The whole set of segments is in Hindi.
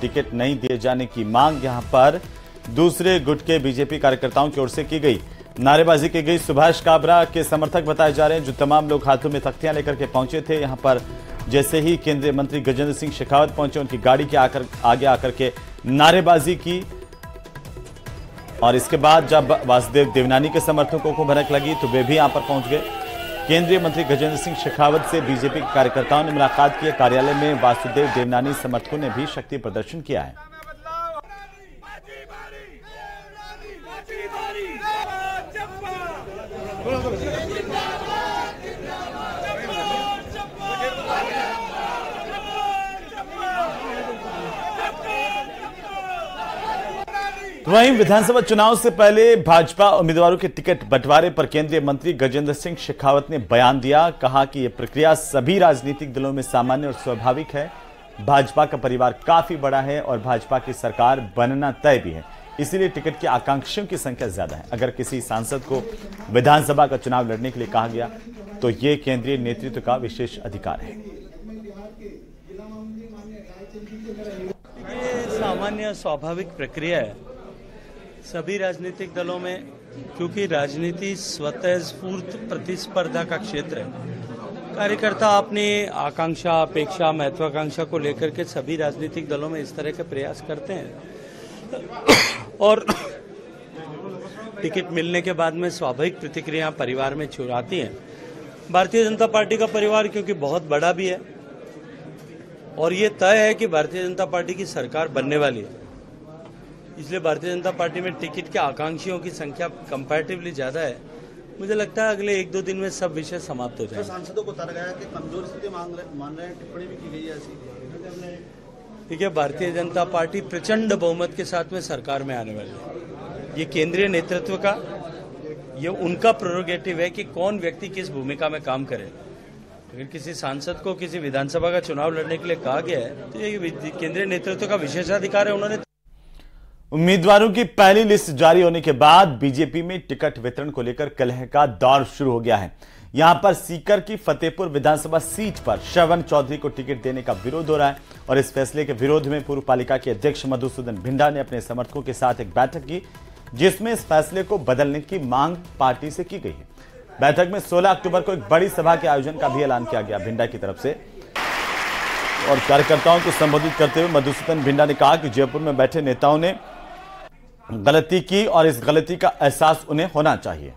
टिकट नहीं दिए जाने की मांग यहां पर दूसरे गुट के बीजेपी कार्यकर्ताओं की ओर से की गई। नारेबाजी की गई। सुभाष काबरा के समर्थक बताए जा रहे हैं, जो तमाम लोग हाथों में तख्तियां लेकर के पहुंचे थे। यहां पर जैसे ही केंद्रीय मंत्री गजेंद्र सिंह शेखावत पहुंचे, उनकी गाड़ी के आगे आकर के नारेबाजी की और इसके बाद जब वासुदेव देवनानी के समर्थकों को भनक लगी तो वे भी यहां पर पहुंच गए। केंद्रीय मंत्री गजेंद्र सिंह शेखावत से बीजेपी के कार्यकर्ताओं ने मुलाकात की। कार्यालय में वासुदेव देवनानी समर्थकों ने भी शक्ति प्रदर्शन किया है। वहीं विधानसभा चुनाव से पहले भाजपा उम्मीदवारों के टिकट बंटवारे पर केंद्रीय मंत्री गजेंद्र सिंह शेखावत ने बयान दिया। कहा कि यह प्रक्रिया सभी राजनीतिक दलों में सामान्य और स्वाभाविक है। भाजपा का परिवार काफी बड़ा है और भाजपा की सरकार बनना तय भी है, इसीलिए टिकट के आकांक्षियों की संख्या ज्यादा है। अगर किसी सांसद को विधानसभा का चुनाव लड़ने के लिए कहा गया तो ये केंद्रीय नेतृत्व का विशेष अधिकार है। ये सामान्य स्वाभाविक प्रक्रिया है सभी राजनीतिक दलों में, क्योंकि राजनीति स्वतः स्फूर्त प्रतिस्पर्धा का क्षेत्र है। कार्यकर्ता अपनी आकांक्षा, अपेक्षा, महत्वाकांक्षा को लेकर के सभी राजनीतिक दलों में इस तरह के प्रयास करते हैं और टिकट मिलने के बाद में स्वाभाविक प्रतिक्रिया परिवार में आती हैं। भारतीय जनता पार्टी का परिवार क्योंकि बहुत बड़ा भी है और ये तय है कि भारतीय जनता पार्टी की सरकार बनने वाली है, इसलिए भारतीय जनता पार्टी में टिकट के आकांक्षियों की संख्या कंपैरेटिवली ज्यादा है। मुझे लगता है अगले 1-2 दिन में सब विषय समाप्त हो जाएंगे। सांसदों को बताया गया कि कमजोर स्थिति मान रहे हैं, टिप्पणी भी की गई है ऐसी। देखिए, भारतीय जनता पार्टी प्रचंड बहुमत के साथ में सरकार में आने वाली है। ये केंद्रीय नेतृत्व का, ये उनका प्रेरोगेटिव है कि कौन व्यक्ति किस भूमिका में काम करे। अगर किसी सांसद को किसी विधानसभा का चुनाव लड़ने के लिए कहा गया है तो ये केंद्रीय नेतृत्व का विशेषाधिकार है। उन्होंने उम्मीदवारों की पहली लिस्ट जारी होने के बाद बीजेपी में टिकट वितरण को लेकर कलह का दौर शुरू हो गया है। यहां पर सीकर की फतेहपुर विधानसभा सीट पर श्रवण चौधरी को टिकट देने का विरोध हो रहा है और इस फैसले के विरोध में पूर्व पालिका के अध्यक्ष मधुसूदन भिंडा ने अपने समर्थकों के साथ एक बैठक की, जिसमें इस फैसले को बदलने की मांग पार्टी से की गई है। बैठक में 16 अक्टूबर को एक बड़ी सभा के आयोजन का भी ऐलान किया गया भिंडा की तरफ से। और कार्यकर्ताओं को संबोधित करते हुए मधुसूदन भिंडा ने कहा कि जयपुर में बैठे नेताओं ने गलती की और इस गलती का एहसास उन्हें होना चाहिए।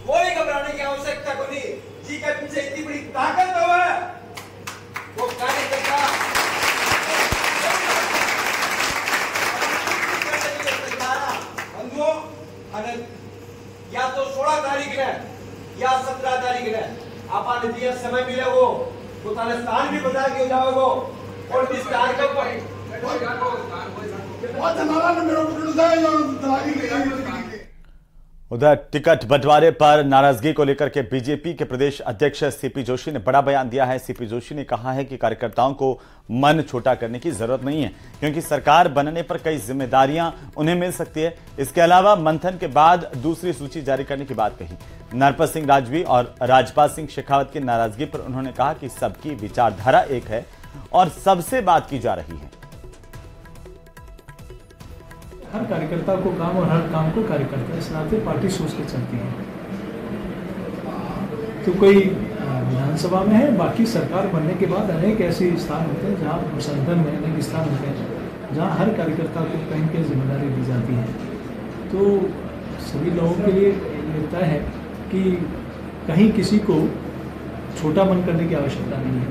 कोई घबराने की आवश्यकता को नहीं। जी का पीछे इतनी बड़ी ताकत है, वो कार्यकर्ता बंधुओं, या तो 16 तारीख है या 17 तारीख है, आपने दिया समय मिले वो स्थान भी बता के जाओ वो और विस्तार कर पाए। उधर टिकट बंटवारे पर नाराजगी को लेकर के बीजेपी के प्रदेश अध्यक्ष सीपी जोशी ने बड़ा बयान दिया है। सीपी जोशी ने कहा है कि कार्यकर्ताओं को मन छोटा करने की जरूरत नहीं है, क्योंकि सरकार बनने पर कई जिम्मेदारियां उन्हें मिल सकती है। इसके अलावा मंथन के बाद दूसरी सूची जारी करने की बात कही। नरपत सिंह राजवी और राजपाल सिंह शेखावत की नाराजगी पर उन्होंने कहा कि सबकी विचारधारा एक है और सबसे बात की जा रही है। हर कार्यकर्ता को काम और हर काम को कार्यकर्ता, इस नाते पार्टी सोच के चलती है। तो कोई विधानसभा में है, बाकी सरकार बनने के बाद अनेक ऐसे स्थान होते हैं जहाँ संगठन में अनेक स्थान होते हैं जहाँ हर कार्यकर्ता को कहीं न कहीं जिम्मेदारी दी जाती है। तो सभी लोगों के लिए लगता है कि कहीं किसी को छोटा मन करने की आवश्यकता नहीं है।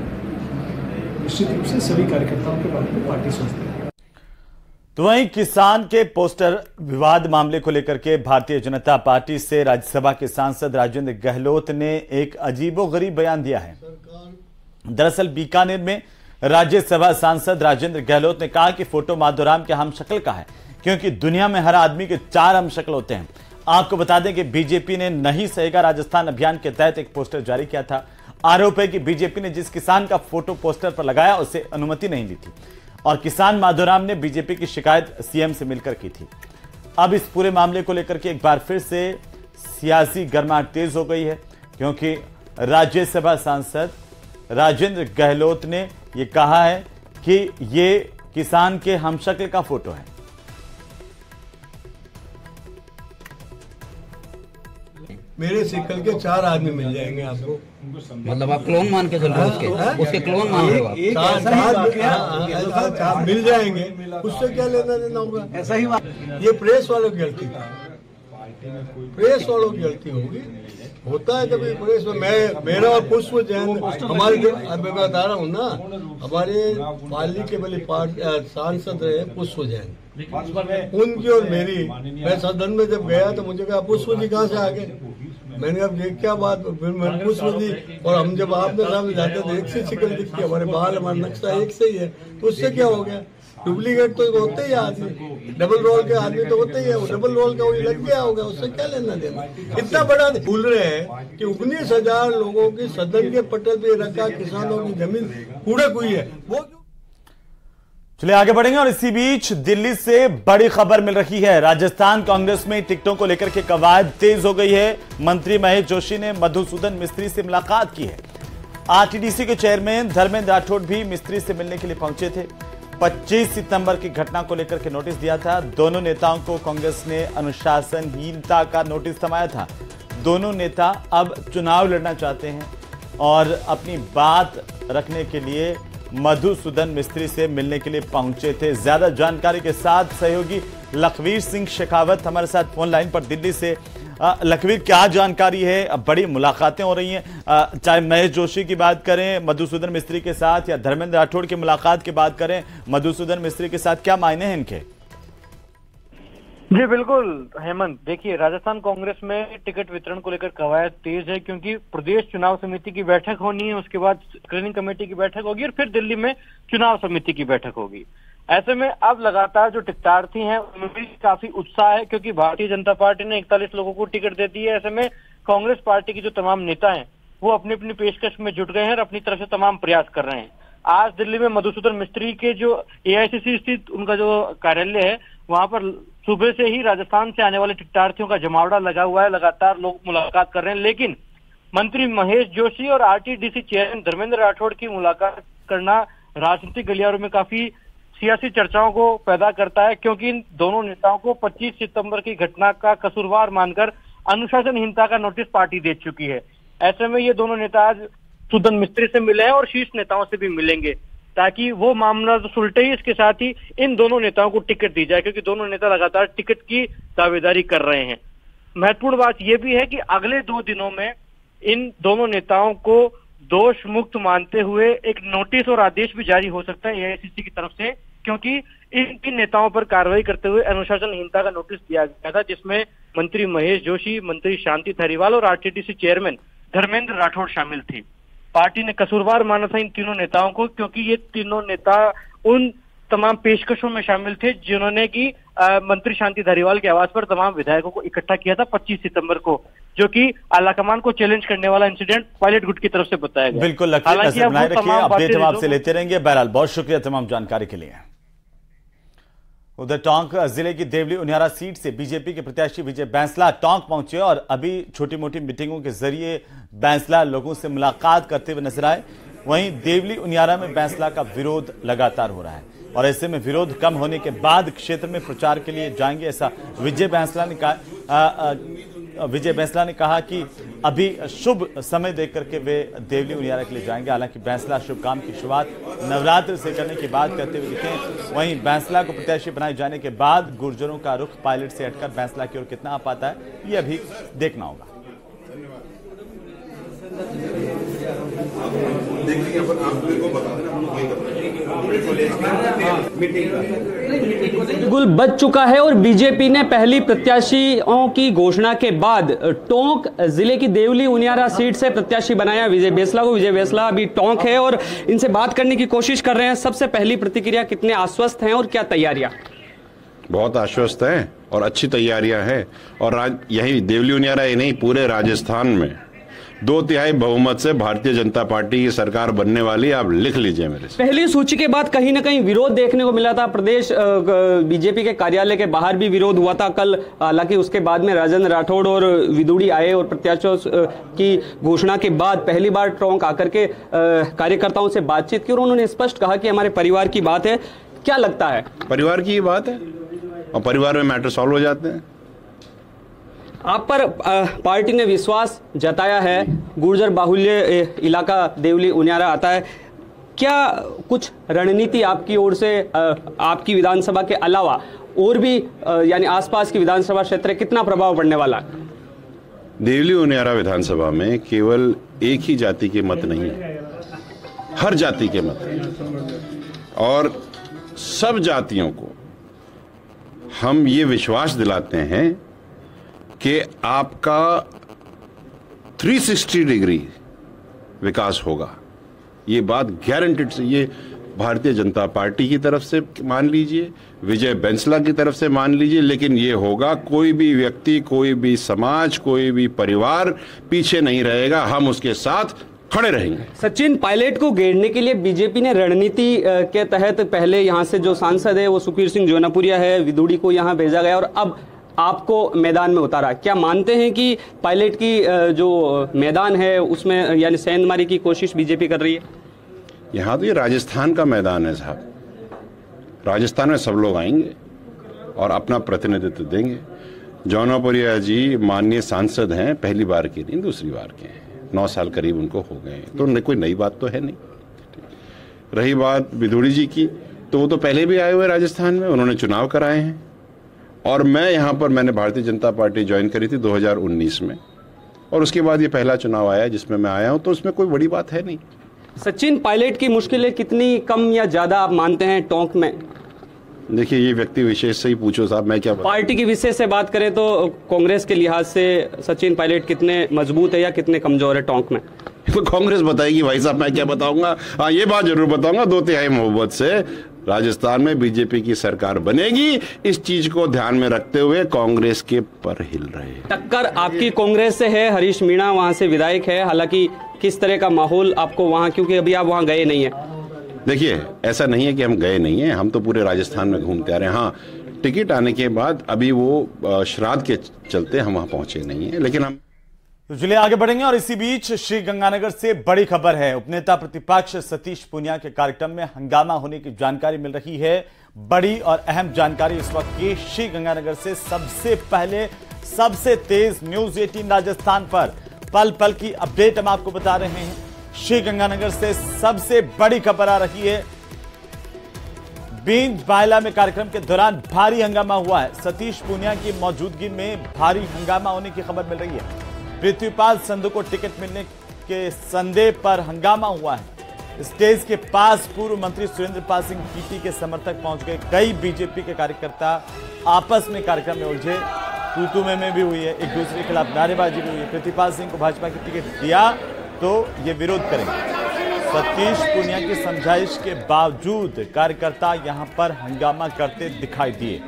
निश्चित रूप से सभी कार्यकर्ताओं के बारे में पार्टी सोचती है। तो वहीं किसान के पोस्टर विवाद मामले को लेकर के भारतीय जनता पार्टी से राज्यसभा के सांसद राजेंद्र गहलोत ने एक अजीबोगरीब बयान दिया है। दरअसल बीकानेर में राज्यसभा सांसद राजेंद्र गहलोत ने कहा कि फोटो माधोराम के हम शक्ल का है, क्योंकि दुनिया में हर आदमी के 4 हम शक्ल होते हैं। आपको बता दें कि बीजेपी ने नहीं सहेगा राजस्थान अभियान के तहत एक पोस्टर जारी किया था। आरोप है कि बीजेपी ने जिस किसान का फोटो पोस्टर पर लगाया उसे अनुमति नहीं दी थी और किसान माधोराम ने बीजेपी की शिकायत सीएम से मिलकर की थी। अब इस पूरे मामले को लेकर के एक बार फिर से सियासी गर्माहट तेज हो गई है, क्योंकि राज्यसभा सांसद राजेंद्र गहलोत ने यह कहा है कि ये किसान के हमशक्ल का फोटो है। मेरे सिकल के 4 आदमी मिल जाएंगे आपको। मतलब आप क्लोन मान के चल रहे हो उसके क्लोन मान रहे हो आप? चार मिल जाएंगे, उससे क्या लेना देना होगा? ऐसा ही ये प्रेस वालों की गलती, प्रेस वालों की गलती होगी। होता है कभी प्रेस में। मेरा और पुष्प जैन हमारे मैं बता रहा हूँ ना, हमारे पाली के बल्कि सांसद रहे पुष्प जैन, उनकी और मेरी, मैं सदन में जब गया तो मुझे कहा पुष्प जी कहाँ से आ गए? मैंने कहा ये क्या बात? फिर मैं पुष्प जी और हम जब आपने सामने जाते थे एक सी शिकल दिखती, हमारे बाल हमारा नक्शा एक से ही है, तो उससे क्या हो गया? डुप्लीकेट तो होते ही आदमी, डबल रोल के आदमी तो होते ही है, वो डबल रोल का वही लग गया होगा, उससे क्या लेना देना? इतना बड़ा भूल रहे हैं कि 19,000 लोगों की सदन के पटल पे रखा किसानों की जमीन कूड़े कुई है वो। चलिए आगे बढ़ेंगे और इसी बीच दिल्ली से बड़ी खबर मिल रही है। राजस्थान कांग्रेस में टिकटों को लेकर के कवायद तेज हो गई है। मंत्री महेश जोशी ने मधुसूदन मिस्त्री से मुलाकात की है। आरटीडीसी के चेयरमैन धर्मेंद्र राठौड़ भी मिस्त्री से मिलने के लिए पहुंचे थे। 25 सितंबर की घटना को लेकर के नोटिस दिया था। दोनों नेताओं को कांग्रेस ने अनुशासनहीनता का नोटिस थमाया था। दोनों नेता अब चुनाव लड़ना चाहते हैं और अपनी बात रखने के लिए मधुसूदन मिस्त्री से मिलने के लिए पहुंचे थे। ज्यादा जानकारी के साथ सहयोगी लखवीर सिंह शेखावत हमारे साथ फोन लाइन पर दिल्ली से। लखवीर, क्या जानकारी है? बड़ी मुलाकातें हो रही हैं, चाहे महेश जोशी की बात करें मधुसूदन मिस्त्री के साथ या धर्मेंद्र राठौड़ की मुलाकात की बात करें मधुसूदन मिस्त्री के साथ, क्या मायने हैं इनके? जी बिल्कुल हेमंत, देखिए राजस्थान कांग्रेस में टिकट वितरण को लेकर कवायद तेज है, क्योंकि प्रदेश चुनाव समिति की बैठक होनी है, उसके बाद स्क्रीनिंग कमेटी की बैठक होगी और फिर दिल्ली में चुनाव समिति की बैठक होगी। ऐसे में अब लगातार जो टिकटार्थी हैं उनमें भी काफी उत्साह है, क्योंकि भारतीय जनता पार्टी ने 41 लोगों को टिकट दे दी है। ऐसे में कांग्रेस पार्टी के जो तमाम नेता हैं वो अपनी अपनी पेशकश में जुट गए हैं और अपनी तरफ से तमाम प्रयास कर रहे हैं। आज दिल्ली में मधुसूदन मिस्त्री के जो एआईसीसी स्थित उनका जो कार्यालय है वहां पर सुबह से ही राजस्थान से आने वाले टिकटार्थियों का जमावड़ा लगा हुआ है। लगातार लोग मुलाकात कर रहे हैं, लेकिन मंत्री महेश जोशी और आरटीडीसी चेयरमैन धर्मेंद्र राठौड़ की मुलाकात करना राजनीतिक गलियारों में काफी सियासी चर्चाओं को पैदा करता है, क्योंकि इन दोनों नेताओं को 25 सितंबर की घटना का कसूरवार मानकर अनुशासनहीनता का नोटिस पार्टी दे चुकी है। ऐसे में ये दोनों नेता आज मधुसूदन मिस्त्री से मिले हैं और शीर्ष नेताओं से भी मिलेंगे, ताकि वो मामला तो सुलटे ही, इसके साथ ही इन दोनों नेताओं को टिकट दी जाए, क्योंकि दोनों नेता लगातार टिकट की दावेदारी कर रहे हैं। महत्वपूर्ण बात यह भी है कि अगले 2 दिनों में इन दोनों नेताओं को दोष मुक्त मानते हुए एक नोटिस और आदेश भी जारी हो सकता है एआईसीसी की तरफ से, क्योंकि इन 3 नेताओं पर कार्रवाई करते हुए अनुशासनहीनता का नोटिस दिया गया था, जिसमें मंत्री महेश जोशी, मंत्री शांति धारीवाल और आरटीडीसी चेयरमैन धर्मेंद्र राठौड़ शामिल थे। पार्टी ने कसूरवार माना था इन तीनों नेताओं को, क्योंकि ये तीनों नेता उन तमाम पेशकशों में शामिल थे जिन्होंने की मंत्री शांति धारीवाल के आवास पर तमाम विधायकों को इकट्ठा किया था 25 सितंबर को, जो कि आलाकमान को चैलेंज करने वाला इंसिडेंट पायलट गुट की तरफ से बताया गया। बिल्कुल, नजर बनाए रखिए, अपडेट हम आपसे लेते रहेंगे। बहरहाल बहुत शुक्रिया तमाम जानकारी के लिए। उधर टोंक जिले की देवली उनियारा सीट से बीजेपी के प्रत्याशी विजय बैंसला टोंक पहुंचे और अभी छोटी मोटी मीटिंगों के जरिए बैंसला लोगों से मुलाकात करते हुए नजर आए। वहीं देवली उनियारा में बैंसला का विरोध लगातार हो रहा है और ऐसे में विरोध कम होने के बाद क्षेत्र में प्रचार के लिए जाएंगे, ऐसा विजय बैंसला ने कहा कि अभी शुभ समय देख करके वे देवली उनियारा के लिए जाएंगे। हालांकि बैंसला शुभ काम की शुरुआत नवरात्र से करने की बात करते हुए दिखे। वहीं बैंसला को प्रत्याशी बनाए जाने के बाद गुर्जरों का रुख पायलट से हटकर बैंसला की ओर कितना आ पाता है, ये अभी देखना होगा। बिल्कुल बच चुका है और बीजेपी ने पहली प्रत्याशियों की घोषणा के बाद टोंक जिले की देवली उनियारा सीट से प्रत्याशी बनाया विजय बैंसला को। विजय बैंसला अभी टोंक है और इनसे बात करने की कोशिश कर रहे हैं। सबसे पहली प्रतिक्रिया, कितने आश्वस्त हैं और क्या तैयारियां? बहुत आश्वस्त हैं और अच्छी तैयारियां हैं और यही देवली उनियारा ही नहीं, पूरे राजस्थान में 2/3 बहुमत से भारतीय जनता पार्टी की सरकार बनने वाली, आप लिख लीजिए मेरे से। पहली सूची के बाद कहीं ना कहीं विरोध देखने को मिला था। प्रदेश बीजेपी के कार्यालय के बाहर भी विरोध हुआ था कल। हालांकि उसके बाद में राजेंद्र राठौड़ और विदुड़ी आए और प्रत्याशियों की घोषणा के बाद पहली बार टोंक आकर के कार्यकर्ताओं से बातचीत की और उन्होंने स्पष्ट कहा कि हमारे परिवार की बात है। क्या लगता है? परिवार की बात है और परिवार में मैटर सॉल्व हो जाते हैं। आप पर पार्टी ने विश्वास जताया है। गुर्जर बाहुल्य इलाका देवली उनियारा आता है। क्या कुछ रणनीति आपकी ओर से आपकी विधानसभा के अलावा और भी यानी आसपास की विधानसभा क्षेत्र कितना प्रभाव पड़ने वाला है? देवली उनियारा विधानसभा में केवल एक ही जाति के मत नहीं है, हर जाति के मत है और सब जातियों को हम ये विश्वास दिलाते हैं कि आपका 360 डिग्री विकास होगा। ये बात गारंटेड से, ये भारतीय जनता पार्टी की तरफ से मान लीजिए, विजय बैंसला की तरफ से मान लीजिए, लेकिन ये होगा। कोई भी व्यक्ति, कोई भी समाज, कोई भी परिवार पीछे नहीं रहेगा, हम उसके साथ खड़े रहेंगे। सचिन पायलट को घेरने के लिए बीजेपी ने रणनीति के तहत पहले यहां से जो सांसद है वो सुखबीर सिंह जौनापुरिया है, विदुड़ी को यहां भेजा गया और अब आपको मैदान में उतारा। क्या मानते हैं कि पायलट की जो मैदान है उसमें यानी सेंधमारी की कोशिश बीजेपी कर रही है? यहाँ तो ये राजस्थान का मैदान है साहब। राजस्थान में सब लोग आएंगे और अपना प्रतिनिधित्व देंगे। जौनापुरिया जी माननीय सांसद हैं, पहली बार के नहीं, दूसरी बार के हैं। 9 साल करीब उनको हो गए, तो कोई नई बात तो है नहीं। रही बात विदुड़ी जी की, तो वो तो पहले भी आए हुए राजस्थान में, उन्होंने चुनाव कराए हैं और मैं यहाँ पर, मैंने भारतीय जनता पार्टी ज्वाइन करी थी 2019 में और उसके बाद ये पहला चुनाव आया जिसमें मैं आया हूँ, तो उसमें कोई बड़ी बात है नहीं। सचिन पायलट की मुश्किलें कितनी कम या ज्यादा आप मानते हैं टोंक में? देखिए, ये व्यक्ति विशेष से ही पूछो साहब, मैं क्या पार्टी की विशेष से बात करें तो कांग्रेस के लिहाज से सचिन पायलट कितने मजबूत है या कितने कमजोर है टोंक में? तो कांग्रेस बताएगी भाई साहब, मैं क्या बताऊंगा। हाँ, ये बात जरूर बताऊंगा, 2/3 मोहब्बत से राजस्थान में बीजेपी की सरकार बनेगी। इस चीज को ध्यान में रखते हुए कांग्रेस के पर हिल रहे। टक्कर आपकी कांग्रेस से है, हरीश मीणा वहां से विधायक है। हालांकि किस तरह का माहौल आपको वहां, क्योंकि अभी आप वहां गए नहीं है? देखिए, ऐसा नहीं है कि हम गए नहीं है, हम तो पूरे राजस्थान में घूमते आ रहे हैं। हाँ, टिकट आने के बाद अभी वो श्राद्ध के चलते हम वहां पहुंचे नहीं है, लेकिन हम तो चलिए आगे बढ़ेंगे। और इसी बीच श्रीगंगानगर से बड़ी खबर है। उपनेता प्रतिपक्ष सतीश पूनिया के कार्यक्रम में हंगामा होने की जानकारी मिल रही है। बड़ी और अहम जानकारी इस वक्त की श्रीगंगानगर से सबसे पहले सबसे तेज न्यूज 18 राजस्थान पर पल पल की अपडेट हम आपको बता रहे हैं। श्रीगंगानगर से सबसे बड़ी खबर आ रही है। बींज बायला में कार्यक्रम के दौरान भारी हंगामा हुआ है। सतीश पूनिया की मौजूदगी में भारी हंगामा होने की खबर मिल रही है। पृथ्वीपाल संधू को टिकट मिलने के संदेह पर हंगामा हुआ है। स्टेज के पास पूर्व मंत्री सुरेंद्र पाल सिंह पीटी के समर्थक पहुंच गए। कई बीजेपी के कार्यकर्ता आपस में कार्यक्रम में उलझे, तू में भी हुई है, एक दूसरे के खिलाफ नारेबाजी भी हुई है। पृथ्वीपाल सिंह को भाजपा की टिकट दिया तो ये विरोध करेंगे। सतीश पूनिया की समझाइश के बावजूद कार्यकर्ता यहां पर हंगामा करते दिखाई दिए।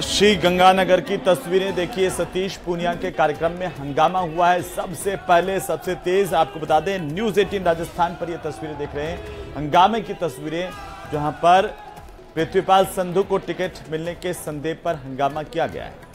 श्रीगंगानगर की तस्वीरें देखिए। सतीश पूनिया के कार्यक्रम में हंगामा हुआ है। सबसे पहले सबसे तेज आपको बता दें, न्यूज 18 राजस्थान पर ये तस्वीरें देख रहे हैं। हंगामे की तस्वीरें जहां पर पृथ्वीपाल संधू को टिकट मिलने के संदेह पर हंगामा किया गया है।